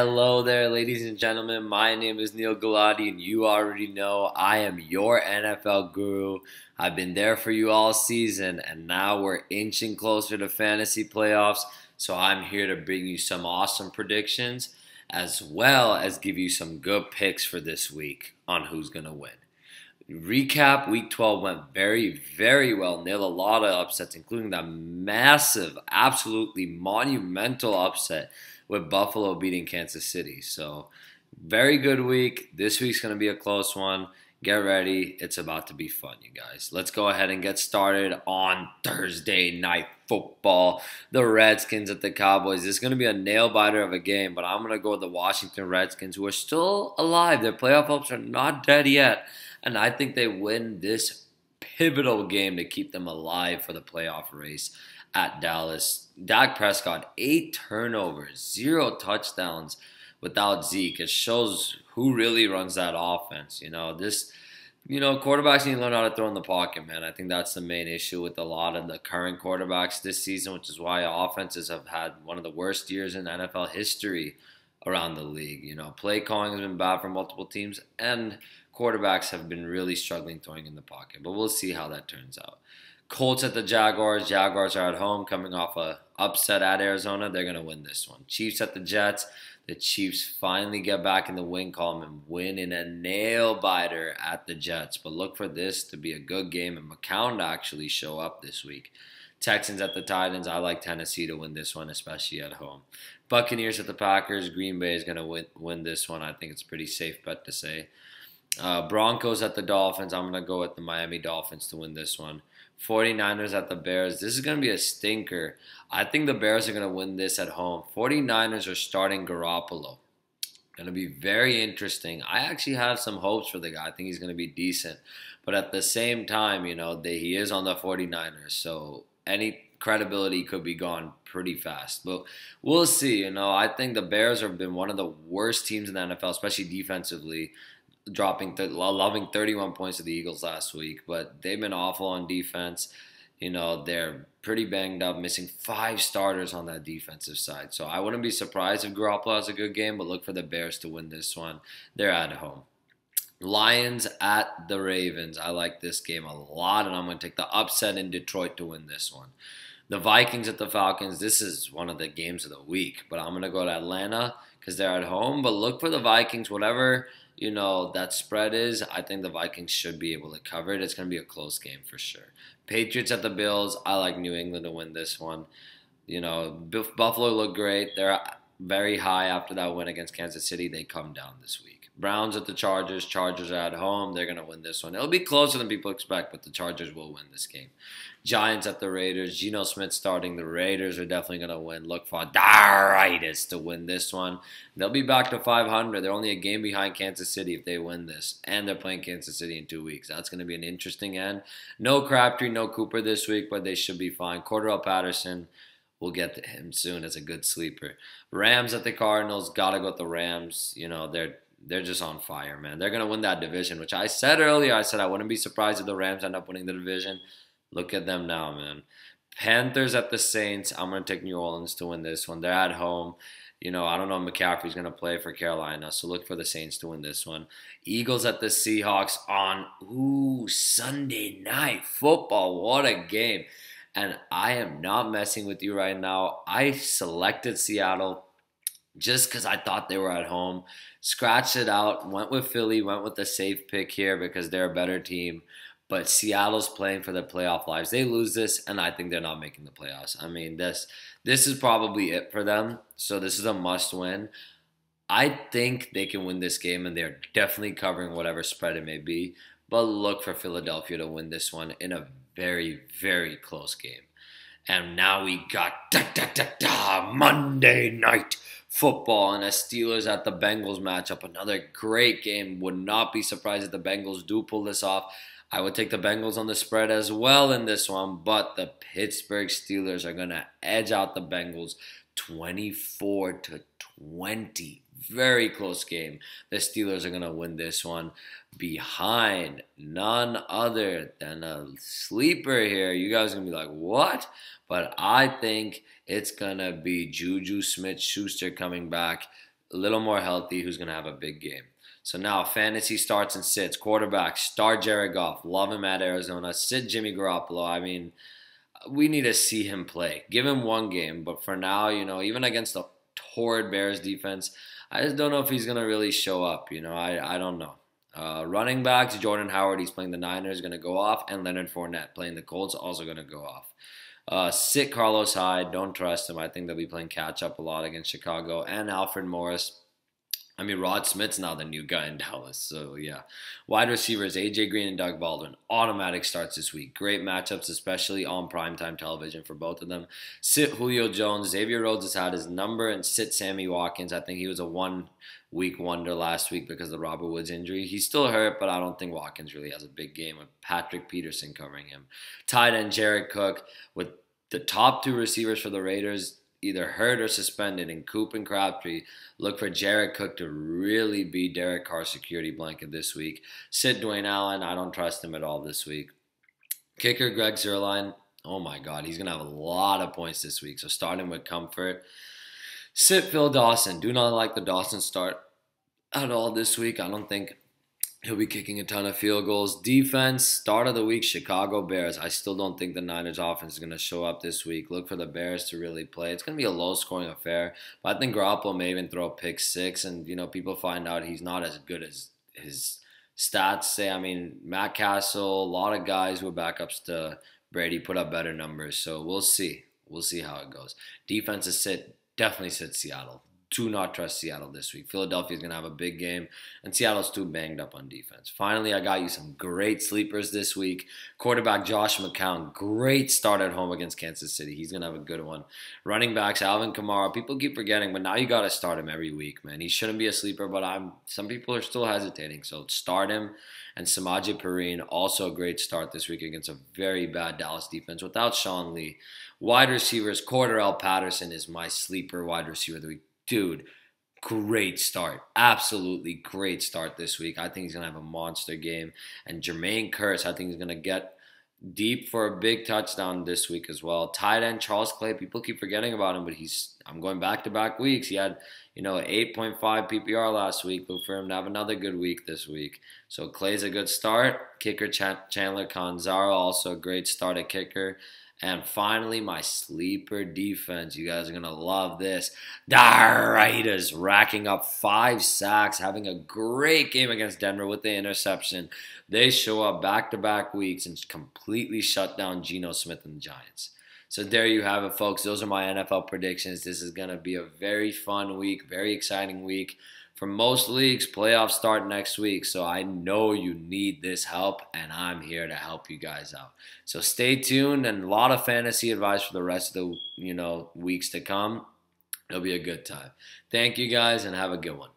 Hello there, ladies and gentlemen. My name is Neal, and you already know I am your NFL guru. I've been there for you all season, and now we're inching closer to fantasy playoffs. So I'm here to bring you some awesome predictions, as well as give you some good picks for this week on who's going to win. Recap, Week 12 went very, very well. Nailed a lot of upsets, including that massive, absolutely monumental upset with Buffalo beating Kansas City. So, very good week. This week's going to be a close one. Get ready. It's about to be fun, you guys. Let's go ahead and get started on Thursday Night Football. The Redskins at the Cowboys. This is going to be a nail-biter of a game, but I'm going to go with the Washington Redskins, who are still alive. Their playoff hopes are not dead yet, and I think they win this pivotal game to keep them alive for the playoff race at Dallas. Dak Prescott, 8 turnovers, 0 touchdowns without Zeke. It shows who really runs that offense. Quarterbacks need to learn how to throw in the pocket, man. I think that's the main issue with a lot of the current quarterbacks this season, which is why offenses have had one of the worst years in NFL history around the league. Play calling has been bad for multiple teams, and quarterbacks have been really struggling throwing in the pocket. But we'll see how that turns out. Colts at the Jaguars. Jaguars are at home coming off a upset at Arizona. They're going to win this one. Chiefs at the Jets. The Chiefs finally get back in the win column and win in a nail-biter at the Jets. But look for this to be a good game and McCown to actually show up this week. Texans at the Titans. I like Tennessee to win this one, especially at home. Buccaneers at the Packers. Green Bay is going to win this one. I think it's a pretty safe bet to say. Broncos at the Dolphins. I'm going to go with the Miami Dolphins to win this one. 49ers at the Bears. This is going to be a stinker. I think the Bears are going to win this at home. 49ers are starting Garoppolo. Going to be very interesting. I actually have some hopes for the guy. I think he's going to be decent. But at the same time, he is on the 49ers. So any credibility could be gone pretty fast. But we'll see. I think the Bears have been one of the worst teams in the NFL, especially defensively, loving 31 points to the Eagles last week, but they've been awful on defense. They're pretty banged up, missing 5 starters on that defensive side. So I wouldn't be surprised if Garoppolo has a good game, but look for the Bears to win this one. They're at home. Lions at the Ravens. I like this game a lot, and I'm going to take the upset in Detroit to win this one. The Vikings at the Falcons. This is one of the games of the week, but I'm going to go to Atlanta because they're at home. But look for the Vikings, whatever that spread is. I think the Vikings should be able to cover it. It's going to be a close game for sure. Patriots at the Bills. I like New England to win this one. Buffalo look great. They're very high after that win against Kansas City. They come down this week. Browns at the Chargers. Chargers are at home. They're going to win this one. It'll be closer than people expect, but the Chargers will win this game. Giants at the Raiders. Geno Smith starting. The Raiders are definitely going to win. Look for Darius to win this one. They'll be back to 500. They're only a game behind Kansas City if they win this. And they're playing Kansas City in 2 weeks. That's going to be an interesting end. No Crabtree, no Cooper this week, but they should be fine. Cordarelle Patterson. We'll get to him soon as a good sleeper. Rams at the Cardinals. Got to go with the Rams. They're just on fire, man. They're going to win that division, which I said earlier. I said I wouldn't be surprised if the Rams end up winning the division. Look at them now, man. Panthers at the Saints. I'm going to take New Orleans to win this one. They're at home. I don't know if McCaffrey's going to play for Carolina, so look for the Saints to win this one. Eagles at the Seahawks on, Sunday Night Football. What a game. And I am not messing with you right now. I selected Seattle just because I thought they were at home. Scratched it out, went with Philly, went with the safe pick here because they're a better team. But Seattle's playing for their playoff lives. They lose this, and I think they're not making the playoffs. I mean, this is probably it for them. So this is a must-win. I think they can win this game, and they're definitely covering whatever spread it may be. But look for Philadelphia to win this one in a very, very close game. And now we got Monday Night Football and a Steelers at the Bengals matchup. Another great game. Would not be surprised if the Bengals do pull this off. I would take the Bengals on the spread as well in this one, but the Pittsburgh Steelers are going to edge out the Bengals 24-20. Very close game. The Steelers are going to win this one behind none other than a sleeper here. You guys are going to be like, what? But I think it's going to be Juju Smith-Schuster coming back. a little more healthy, who's going to have a big game. So now fantasy starts and sits. Quarterback, start Jared Goff. Love him at Arizona. Sit Jimmy Garoppolo. I mean, we need to see him play. Give him one game. But for now, even against the torrid Bears defense, I just don't know if he's going to really show up. I don't know. Running backs, Jordan Howard, he's playing the Niners, going to go off. And Leonard Fournette playing the Colts, also going to go off. Sit Carlos Hyde. Don't trust him. I think they'll be playing catch-up a lot against Chicago. And Alfred Morris. I mean, Rod Smith's now the new guy in Dallas. So, yeah. Wide receivers, A.J. Green and Doug Baldwin. Automatic starts this week. Great matchups, especially on primetime television for both of them. Sit Julio Jones. Xavier Rhodes has had his number. And sit Sammy Watkins. I think he was a one-week wonder last week because of the Robert Woods injury. He's still hurt, but I don't think Watkins really has a big game with Patrick Peterson covering him. Tight end Jared Cook with the top two receivers for the Raiders either hurt or suspended in Coop and Crabtree. Look for Jared Cook to really be Derek Carr's security blanket this week. Sit Dwayne Allen. I don't trust him at all this week. Kicker Greg Zurlein. Oh my God, he's going to have a lot of points this week. So start him with comfort. Sit Phil Dawson. Do not like the Dawson start at all this week. I don't think he'll be kicking a ton of field goals. Defense, start of the week, Chicago Bears. I still don't think the Niners offense is going to show up this week. Look for the Bears to really play. It's going to be a low-scoring affair. But I think Garoppolo may even throw a pick six. And, people find out he's not as good as his stats say. I mean, Matt Castle, a lot of guys who are backups to Brady put up better numbers. So we'll see. We'll see how it goes. Defense is sit. Definitely sit Seattle. Do not trust Seattle this week. Philadelphia's going to have a big game, and Seattle's too banged up on defense. Finally, I got you some great sleepers this week. Quarterback Josh McCown, great start at home against Kansas City. He's going to have a good one. Running backs, Alvin Kamara. People keep forgetting, but now you got to start him every week, man. He shouldn't be a sleeper, but some people are still hesitating, so start him. And Samaje Perine, also a great start this week against a very bad Dallas defense without Sean Lee. Wide receivers, Cordarelle Patterson is my sleeper wide receiver of the week. Dude, great start. Absolutely great start this week. I think he's going to have a monster game. And Jermaine Kearse, I think he's going to get deep for a big touchdown this week as well. Tight end Charles Clay, people keep forgetting about him, but I'm going back-to-back weeks. He had, 8.5 PPR last week. Look for him to have another good week this week. So Clay's a good start. Kicker Chandler Catanzaro, also a great start at kicker. And finally, my sleeper defense. You guys are going to love this. The Raiders racking up 5 sacks, having a great game against Denver with the interception. They show up back-to-back weeks and completely shut down Geno Smith and the Giants. So there you have it, folks. Those are my NFL predictions. This is going to be a very fun week, very exciting week. For most leagues, playoffs start next week, so I know you need this help, and I'm here to help you guys out. So stay tuned, and a lot of fantasy advice for the rest of the weeks to come. It'll be a good time. Thank you guys, and have a good one.